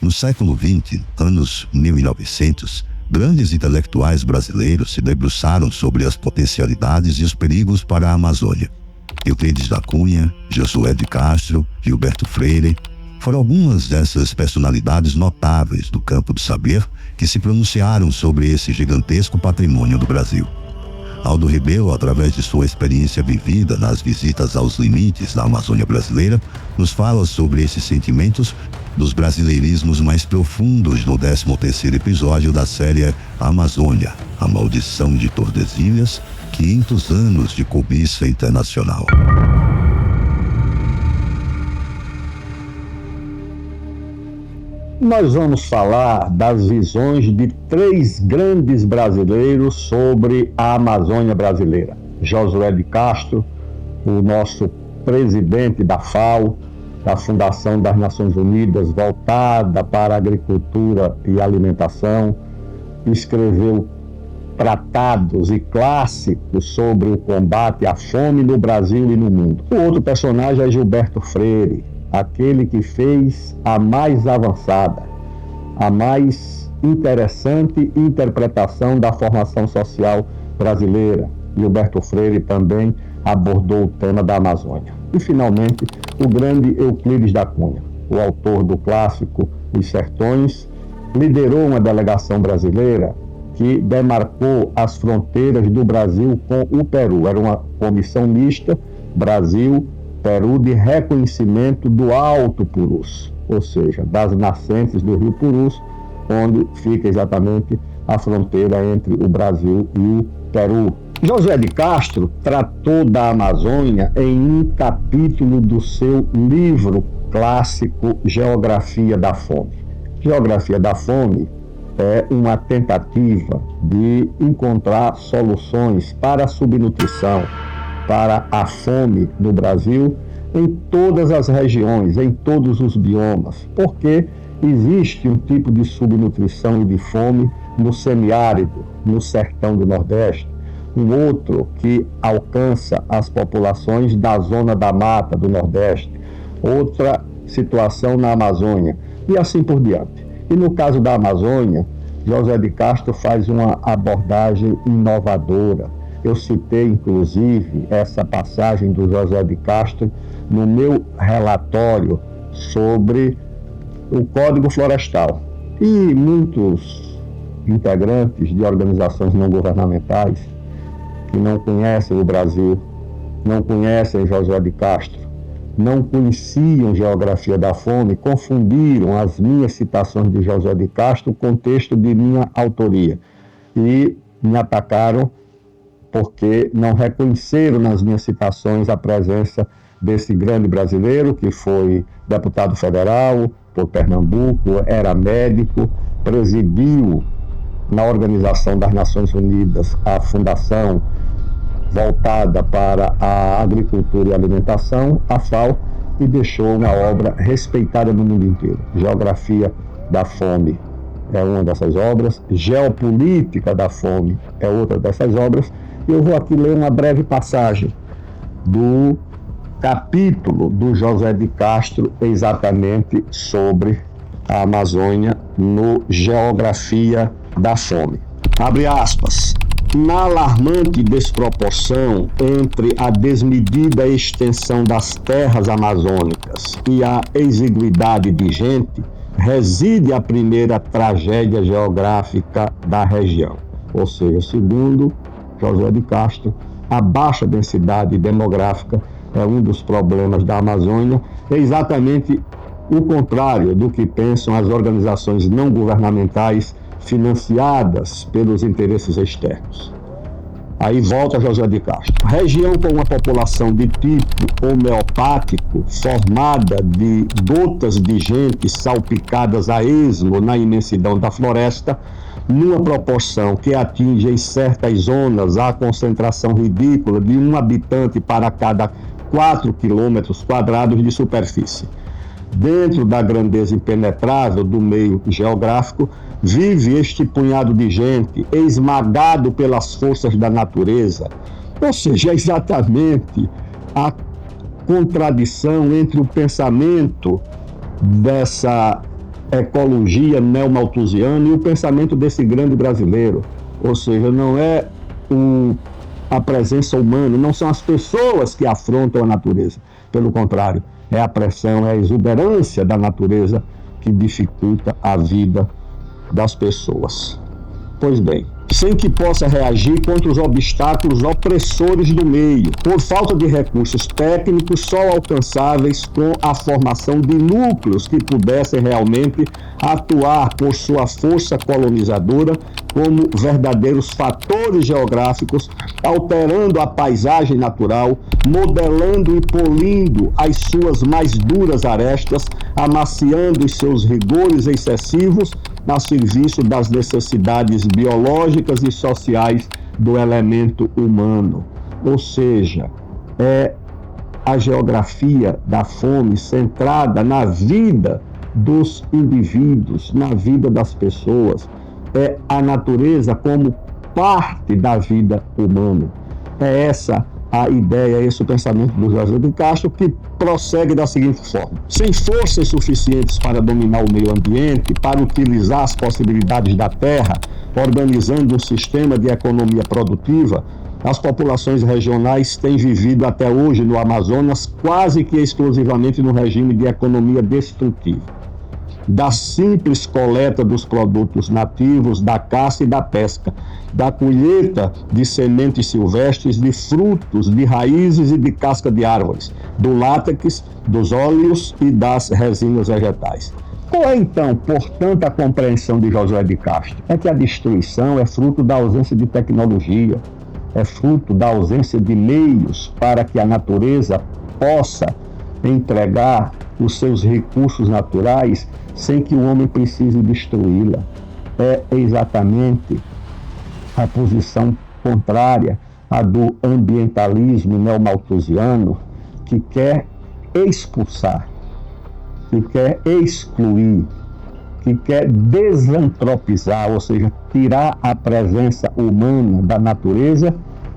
No século XX, anos 1900, grandes intelectuais brasileiros se debruçaram sobre as potencialidades e os perigos para a Amazônia. Euclides da Cunha, Josué de Castro, Gilberto Freire foram algumas dessas personalidades notáveis do campo do saber que se pronunciaram sobre esse gigantesco patrimônio do Brasil. Aldo Rebelo, através de sua experiência vivida nas visitas aos limites da Amazônia brasileira, nos fala sobre esses sentimentos dos brasileirismos mais profundos no 13º episódio da série Amazônia, a Maldição de Tordesilhas, 500 anos de cobiça internacional. Nós vamos falar das visões de 3 grandes brasileiros sobre a Amazônia brasileira. Josué de Castro, o nosso presidente da FAO, da Fundação das Nações Unidas, voltada para a agricultura e alimentação, escreveu tratados e clássicos sobre o combate à fome no Brasil e no mundo. O outro personagem é Gilberto Freire, aquele que fez a mais avançada, a mais interessante interpretação da formação social brasileira. Gilberto Freire também abordou o tema da Amazônia. E, finalmente, o grande Euclides da Cunha, o autor do clássico Os Sertões, liderou uma delegação brasileira que demarcou as fronteiras do Brasil com o Peru. Era uma comissão mista, Brasil-Peru, de reconhecimento do Alto Purus, ou seja, das nascentes do rio Purus, onde fica exatamente a fronteira entre o Brasil e o Peru. José de Castro tratou da Amazônia em um capítulo do seu livro clássico Geografia da Fome. Geografia da Fome é uma tentativa de encontrar soluções para a subnutrição, para a fome no Brasil, em todas as regiões, em todos os biomas, porque existe um tipo de subnutrição e de fome no semiárido, no sertão do Nordeste, um outro que alcança as populações da zona da mata do Nordeste, outra situação na Amazônia, e assim por diante. E no caso da Amazônia, José de Castro faz uma abordagem inovadora. Eu citei, inclusive, essa passagem do José de Castro no meu relatório sobre o Código Florestal. E muitos integrantes de organizações não governamentais que não conhecem o Brasil, não conhecem José de Castro, não conheciam Geografia da Fome, confundiram as minhas citações de José de Castro com o texto de minha autoria e me atacaram porque não reconheceram nas minhas citações a presença desse grande brasileiro que foi deputado federal por Pernambuco, era médico, presidiu na Organização das Nações Unidas a fundação voltada para a agricultura e alimentação, a FAO, e deixou uma obra respeitada no mundo inteiro. Geografia da Fome é uma dessas obras, Geopolítica da Fome é outra dessas obras, e eu vou aqui ler uma breve passagem do capítulo do José de Castro exatamente sobre a Amazônia no Geografia da Fome. Abre aspas. Na alarmante desproporção entre a desmedida extensão das terras amazônicas e a exiguidade de gente, reside a primeira tragédia geográfica da região. Ou seja, segundo José de Castro, a baixa densidade demográfica é um dos problemas da Amazônia, é exatamente o contrário do que pensam as organizações não governamentais financiadas pelos interesses externos. Aí volta José de Castro. Região com uma população de tipo homeopático, formada de gotas de gente salpicadas a esmo na imensidão da floresta, numa proporção que atinge em certas zonas a concentração ridícula de um habitante para cada 4 quilômetros quadrados de superfície. Dentro da grandeza impenetrável do meio geográfico, vive este punhado de gente esmagado pelas forças da natureza. Ou seja, é exatamente a contradição entre o pensamento dessa ecologia neomalthusiana e o pensamento desse grande brasileiro. Ou seja, não é a presença humana, não são as pessoas que afrontam a natureza. Pelo contrário, é a pressão, é a exuberância da natureza que dificulta a vida das pessoas. Pois bem, sem que possa reagir contra os obstáculos opressores do meio, por falta de recursos técnicos só alcançáveis com a formação de núcleos que pudessem realmente atuar por sua força colonizadora como verdadeiros fatores geográficos, alterando a paisagem natural, modelando e polindo as suas mais duras arestas, amaciando os seus rigores excessivos a serviço das necessidades biológicas e sociais do elemento humano. Ou seja, é a geografia da fome centrada na vida dos indivíduos, na vida das pessoas. É a natureza como parte da vida humana. É essa a ideia, esse o pensamento do José de Castro, que prossegue da seguinte forma: sem forças suficientes para dominar o meio ambiente, para utilizar as possibilidades da terra, organizando um sistema de economia produtiva, as populações regionais têm vivido até hoje no Amazonas quase que exclusivamente no regime de economia destrutiva, da simples coleta dos produtos nativos, da caça e da pesca, da colheita de sementes silvestres, de frutos, de raízes e de casca de árvores, do látex, dos óleos e das resinas vegetais. Qual é, então, portanto, a compreensão de Josué de Castro? É que a destruição é fruto da ausência de tecnologia, é fruto da ausência de meios para que a natureza possa entregar os seus recursos naturais sem que o homem precise destruí-la. É exatamente a posição contrária à do ambientalismo neomalthusiano, que quer expulsar, que quer excluir, que quer desantropizar, ou seja, tirar a presença humana da natureza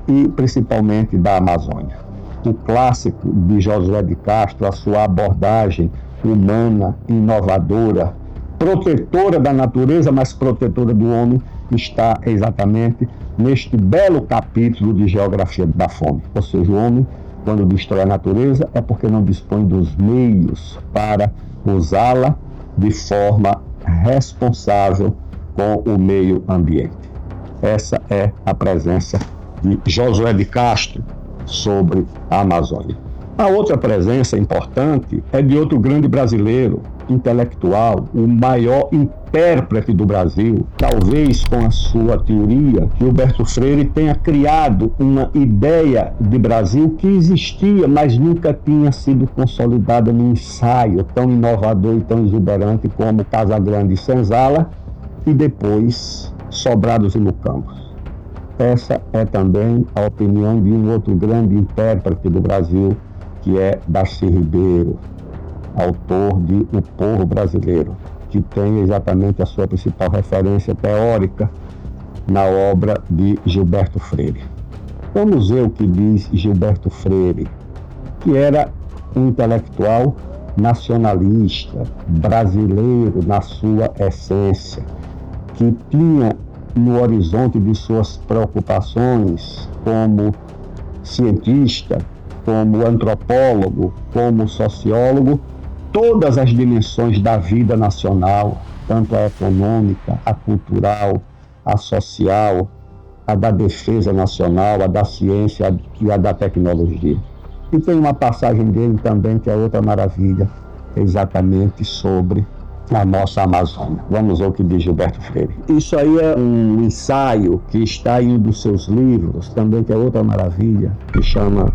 e principalmente da Amazônia. O clássico de Josué de Castro, a sua abordagem humana, inovadora, protetora da natureza, mas protetora do homem, está exatamente neste belo capítulo de Geografia da Fome. Ou seja, o homem, quando destrói a natureza, é porque não dispõe dos meios para usá-la de forma responsável com o meio ambiente. Essa é a presença de Josué de Castro sobre a Amazônia. A outra presença importante é de outro grande brasileiro, intelectual, o maior intérprete do Brasil. Talvez com a sua teoria, Gilberto Freire tenha criado uma ideia de Brasil que existia, mas nunca tinha sido consolidada num ensaio tão inovador e tão exuberante como Casagrande e Senzala e depois Sobrados e Mucambos. Essa é também a opinião de um outro grande intérprete do Brasil, que é Darcy Ribeiro, autor de O Povo Brasileiro, que tem exatamente a sua principal referência teórica na obra de Gilberto Freire. Vamos ver o que diz Gilberto Freire, que era um intelectual nacionalista, brasileiro na sua essência, que tinha no horizonte de suas preocupações como cientista, como antropólogo, como sociólogo, todas as dimensões da vida nacional, tanto a econômica, a cultural, a social, a da defesa nacional, a da ciência e a da tecnologia. E tem uma passagem dele também que é outra maravilha, exatamente sobre a nossa Amazônia. Vamos ver o que diz Gilberto Freire. Isso aí é um ensaio que está em um dos seus livros, também que é outra maravilha, que chama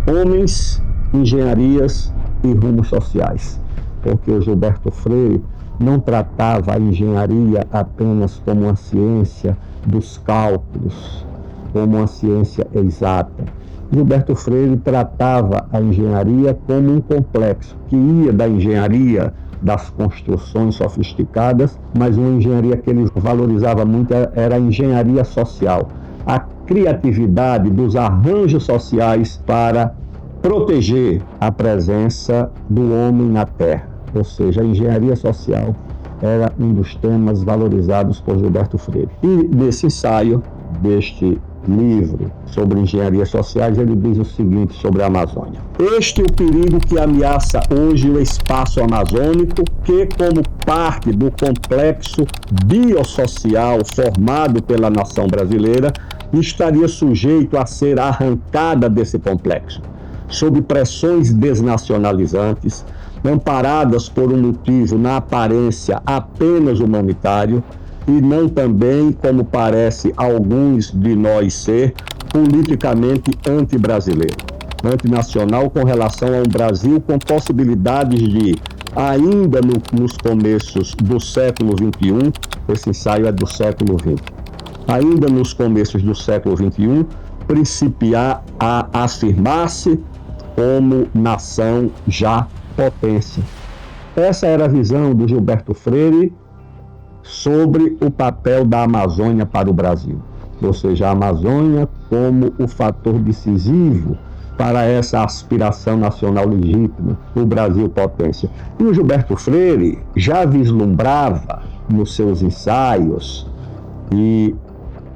Homens, Engenharias e Rumos Sociais. Porque o Gilberto Freire não tratava a engenharia apenas como uma ciência dos cálculos, como uma ciência exata. Gilberto Freire tratava a engenharia como um complexo, que ia da engenharia das construções sofisticadas, mas uma engenharia que ele valorizava muito era a engenharia social, a criatividade dos arranjos sociais para proteger a presença do homem na Terra. Ou seja, a engenharia social era um dos temas valorizados por Gilberto Freire. E nesse ensaio, deste livro sobre engenharias sociais, ele diz o seguinte sobre a Amazônia: este é o perigo que ameaça hoje o espaço amazônico, que, como parte do complexo biossocial formado pela nação brasileira, estaria sujeito a ser arrancada desse complexo, sob pressões desnacionalizantes, amparadas por um motivo na aparência apenas humanitário, e não também, como parece alguns de nós ser, politicamente anti-brasileiro, antinacional com relação a um Brasil com possibilidades de, ainda nos começos do século XXI, esse ensaio é do século XX, ainda nos começos do século XXI, principiar a afirmar-se como nação já potência. Essa era a visão do Gilberto Freire sobre o papel da Amazônia para o Brasil, ou seja, a Amazônia como o fator decisivo para essa aspiração nacional legítima, o Brasil potência. E o Gilberto Freire já vislumbrava nos seus ensaios e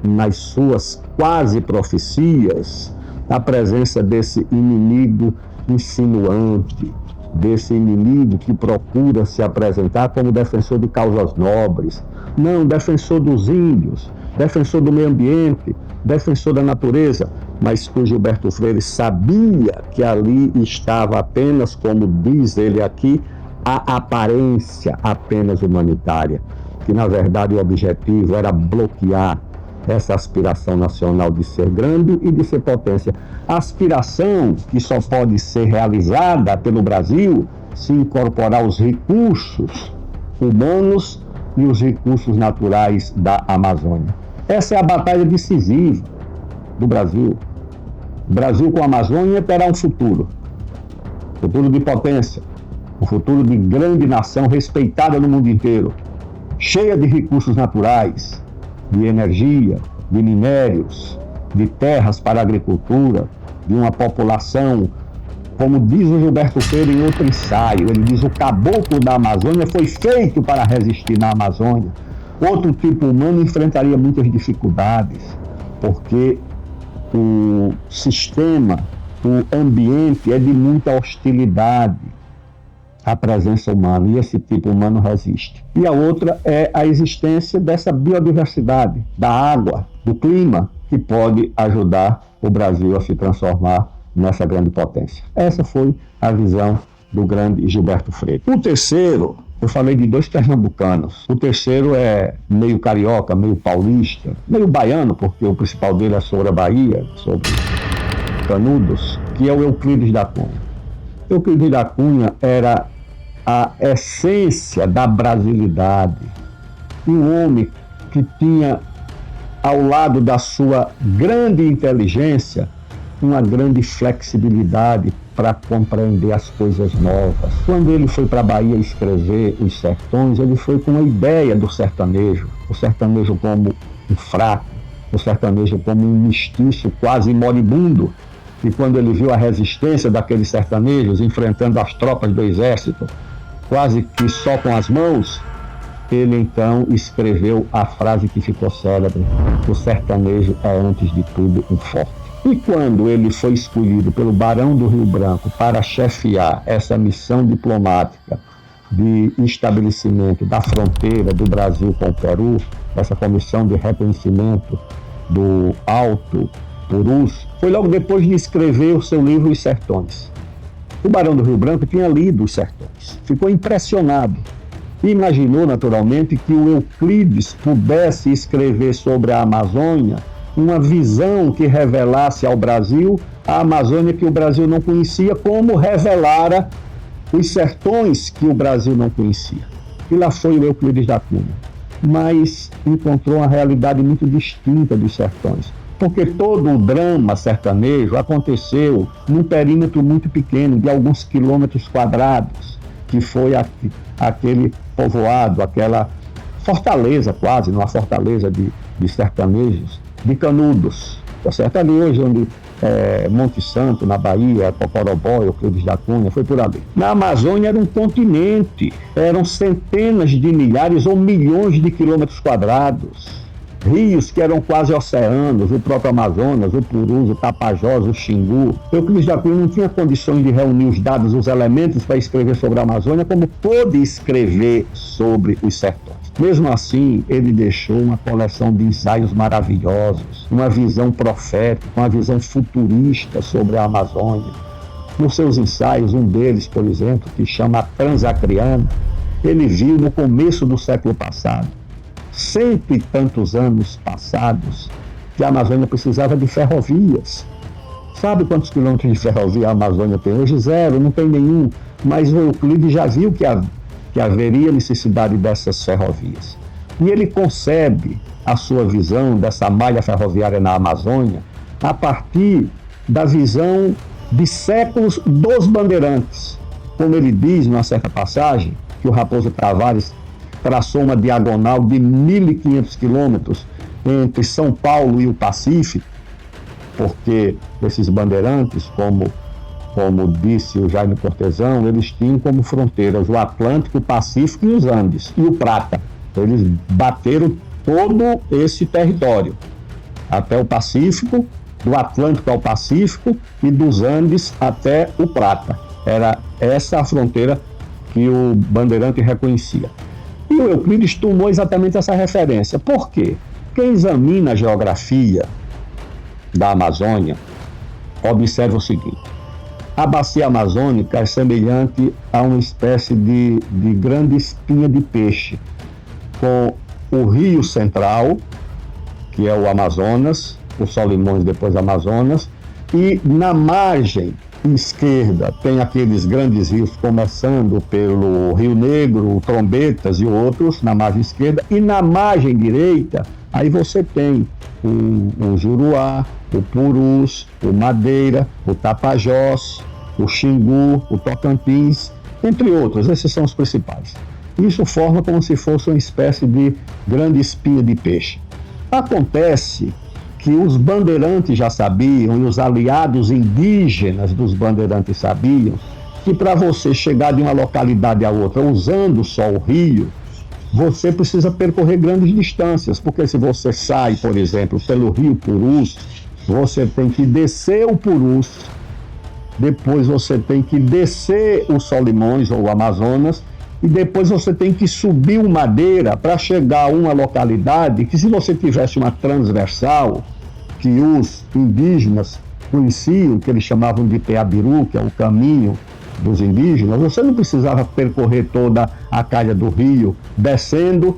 nas suas quase profecias a presença desse inimigo insinuante, desse inimigo que procura se apresentar como defensor de causas nobres, não, defensor dos índios, defensor do meio ambiente, defensor da natureza, mas o Gilberto Freire sabia que ali estava apenas, como diz ele aqui, a aparência apenas humanitária, que na verdade o objetivo era bloquear essa aspiração nacional de ser grande e de ser potência. A aspiração que só pode ser realizada pelo Brasil se incorporar os recursos humanos e os recursos naturais da Amazônia. Essa é a batalha decisiva do Brasil. O Brasil com a Amazônia terá um futuro de potência, um futuro de grande nação respeitada no mundo inteiro, cheia de recursos naturais, de energia, de minérios, de terras para a agricultura, de uma população, como diz o Gilberto Freire em outro ensaio, ele diz: o caboclo da Amazônia foi feito para resistir na Amazônia. Outro tipo humano enfrentaria muitas dificuldades, porque o sistema, o ambiente é de muita hostilidade à presença humana, e esse tipo humano resiste. E a outra é a existência dessa biodiversidade, da água, do clima, que pode ajudar o Brasil a se transformar nessa grande potência. Essa foi a visão do grande Gilberto Freire. O terceiro, eu falei de dois pernambucanos. O terceiro é meio carioca, meio paulista, meio baiano, porque o principal dele é sobre a Bahia, sobre Canudos, que é o Euclides da Cunha. Euclides da Cunha era a essência da brasilidade, um homem que tinha, ao lado da sua grande inteligência, uma grande flexibilidade para compreender as coisas novas. Quando ele foi para a Bahia escrever Os Sertões, ele foi com a ideia do sertanejo, o sertanejo como um fraco, o sertanejo como um mestiço quase moribundo. E quando ele viu a resistência daqueles sertanejos enfrentando as tropas do exército, quase que só com as mãos, ele então escreveu a frase que ficou célebre: o sertanejo é antes de tudo um forte. E quando ele foi escolhido pelo Barão do Rio Branco para chefiar essa missão diplomática de estabelecimento da fronteira do Brasil com o Peru, essa comissão de reconhecimento do Alto Purus, foi logo depois de escrever o seu livro Os Sertões. O Barão do Rio Branco tinha lido Os Sertões, ficou impressionado e imaginou naturalmente que o Euclides pudesse escrever sobre a Amazônia uma visão que revelasse ao Brasil a Amazônia que o Brasil não conhecia, como revelara os sertões que o Brasil não conhecia. E lá foi o Euclides da Cunha, mas encontrou uma realidade muito distinta dos sertões, porque todo o drama sertanejo aconteceu num perímetro muito pequeno, de alguns quilômetros quadrados, que foi aquele povoado, aquela fortaleza quase, uma fortaleza de sertanejos, de Canudos, tá certo? Ali hoje onde Monte Santo, na Bahia, Cocorobó, Euclides da Cunha, foi por ali. Na Amazônia era um continente, eram centenas de milhares ou milhões de quilômetros quadrados. Rios que eram quase oceanos, o próprio Amazonas, o Purus, o Tapajós, o Xingu. Euclides da Cunha não tinha condições de reunir os dados, os elementos para escrever sobre a Amazônia, como pôde escrever sobre os sertões. Mesmo assim, ele deixou uma coleção de ensaios maravilhosos, uma visão profética, uma visão futurista sobre a Amazônia. Nos seus ensaios, um deles, por exemplo, que chama Transacriana, ele viu no começo do século passado, 100 e tantos anos passados, que a Amazônia precisava de ferrovias. Sabe quantos quilômetros de ferrovia a Amazônia tem hoje? Zero, não tem nenhum. Mas o Euclides já viu que haveria necessidade dessas ferrovias. E ele concebe a sua visão dessa malha ferroviária na Amazônia a partir da visão de séculos dos bandeirantes. Como ele diz numa certa passagem, que o Raposo Tavares traçou uma diagonal de 1.500 quilômetros entre São Paulo e o Pacífico, porque esses bandeirantes, como disse o Jaime Cortesão, eles tinham como fronteiras o Atlântico, o Pacífico e os Andes, e o Prata. Eles bateram todo esse território, até o Pacífico, do Atlântico ao Pacífico e dos Andes até o Prata. Era essa a fronteira que o bandeirante reconhecia. E o Euclides tomou exatamente essa referência. Por quê? Quem examina a geografia da Amazônia observa o seguinte: a bacia amazônica é semelhante a uma espécie de grande espinha de peixe, com o rio central, que é o Amazonas, o Solimões, depois Amazonas, e na margem esquerda tem aqueles grandes rios, começando pelo Rio Negro, Trombetas e outros, na margem esquerda, e na margem direita, aí você tem o Juruá, o Purus, o Madeira, o Tapajós, o Xingu, o Tocantins, entre outros. Esses são os principais. Isso forma como se fosse uma espécie de grande espinha de peixe. Acontece que os bandeirantes já sabiam, e os aliados indígenas dos bandeirantes sabiam, que para você chegar de uma localidade a outra usando só o rio, você precisa percorrer grandes distâncias, porque se você sai, por exemplo, pelo rio Purus, você tem que descer o Purus, depois você tem que descer o Solimões ou o Amazonas, e depois você tem que subir o Madeira para chegar a uma localidade que, se você tivesse uma transversal, que os indígenas conheciam, que eles chamavam de Peabiru, que é o caminho dos indígenas, você não precisava percorrer toda a calha do rio, descendo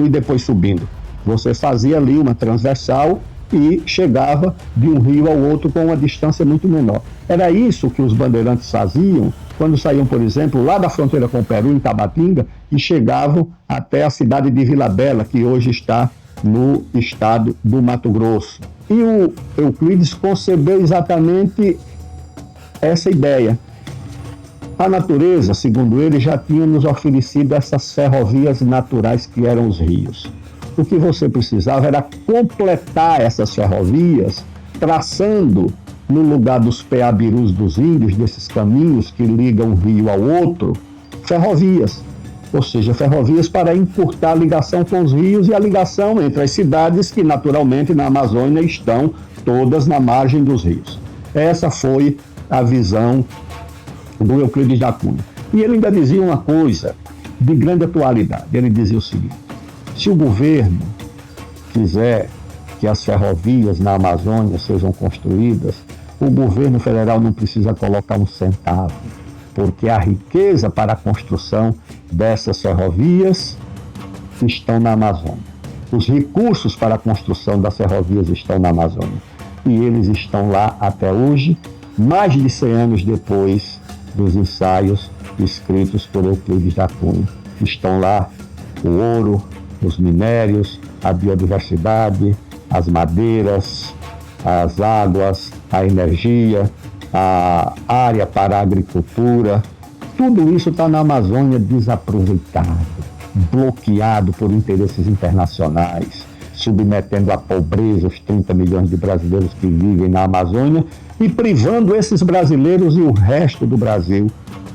e depois subindo. Você fazia ali uma transversal e chegava de um rio ao outro com uma distância muito menor. Era isso que os bandeirantes faziam quando saíam, por exemplo, lá da fronteira com o Peru, em Tabatinga, e chegavam até a cidade de Vila Bela, que hoje está no estado do Mato Grosso. E o Euclides concebeu exatamente essa ideia. A natureza, segundo ele, já tinha nos oferecido essas ferrovias naturais que eram os rios. O que você precisava era completar essas ferrovias, traçando no lugar dos peabirus dos índios, desses caminhos que ligam um rio ao outro, ferrovias. Ou seja, ferrovias para encurtar a ligação com os rios e a ligação entre as cidades que, naturalmente, na Amazônia estão todas na margem dos rios. Essa foi a visão do Euclides da Cunha. E ele ainda dizia uma coisa de grande atualidade. Ele dizia o seguinte: se o governo quiser que as ferrovias na Amazônia sejam construídas, o governo federal não precisa colocar um centavo, porque a riqueza para a construção dessas ferrovias estão na Amazônia. Os recursos para a construção das ferrovias estão na Amazônia. E eles estão lá até hoje, mais de 100 anos depois dos ensaios escritos por Euclides da Cunha. Estão lá o ouro, os minérios, a biodiversidade, as madeiras, as águas, a energia, a área para a agricultura. Tudo isso está na Amazônia desaproveitado, bloqueado por interesses internacionais, submetendo à pobreza os 30 milhões de brasileiros que vivem na Amazônia e privando esses brasileiros e o resto do Brasil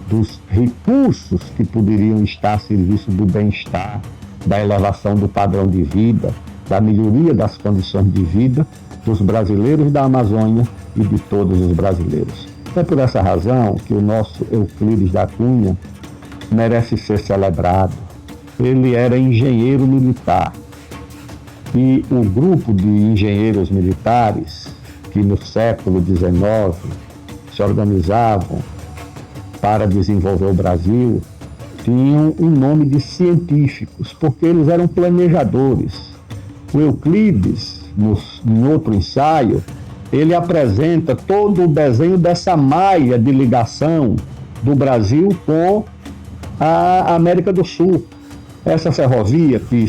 dos recursos que poderiam estar a serviço do bem-estar, da elevação do padrão de vida, da melhoria das condições de vida dos brasileiros da Amazônia e de todos os brasileiros. É por essa razão que o nosso Euclides da Cunha merece ser celebrado. Ele era engenheiro militar e o grupo de engenheiros militares que no século XIX se organizavam para desenvolver o Brasil tinham um nome de científicos, porque eles eram planejadores. O Euclides, em outro ensaio, ele apresenta todo o desenho dessa malha de ligação do Brasil com a América do Sul. Essa ferrovia que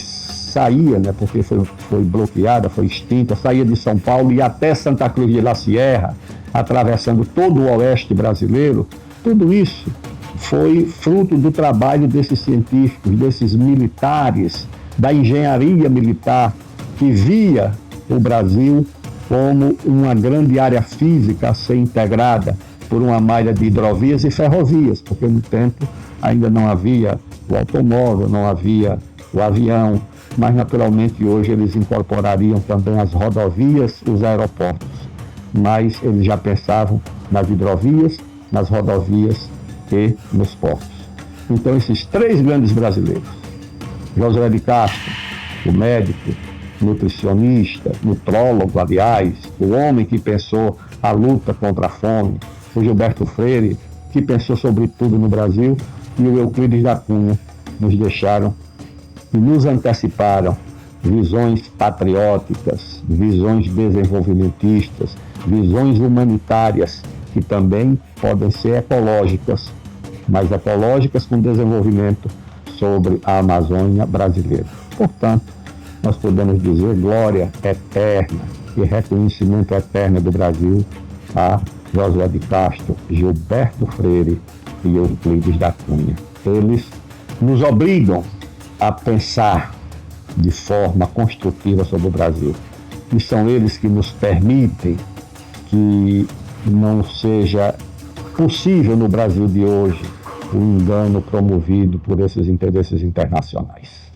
saía, porque foi bloqueada, foi extinta, saía de São Paulo e até Santa Cruz de la Sierra, atravessando todo o oeste brasileiro, tudo isso foi fruto do trabalho desses científicos, desses militares, da engenharia militar, que via o Brasil como uma grande área física a ser integrada por uma malha de hidrovias e ferrovias, porque no tempo ainda não havia o automóvel, não havia o avião, mas naturalmente hoje eles incorporariam também as rodovias, os aeroportos. Mas eles já pensavam nas hidrovias, nas rodovias e nos portos. Então esses três grandes brasileiros, Josué de Castro, o médico, nutricionista, nutrólogo, aliás, o homem que pensou a luta contra a fome, o Gilberto Freire, que pensou sobre tudo no Brasil, e o Euclides da Cunha, nos deixaram e nos anteciparam visões patrióticas, visões desenvolvimentistas, visões humanitárias, que também podem ser ecológicas, mas ecológicas com desenvolvimento sobre a Amazônia brasileira. Portanto, nós podemos dizer glória eterna e reconhecimento eterno do Brasil a Josué de Castro, Gilberto Freire e Euclides da Cunha. Eles nos obrigam a pensar de forma construtiva sobre o Brasil. E são eles que nos permitem que não seja possível no Brasil de hoje o engano promovido por esses interesses internacionais.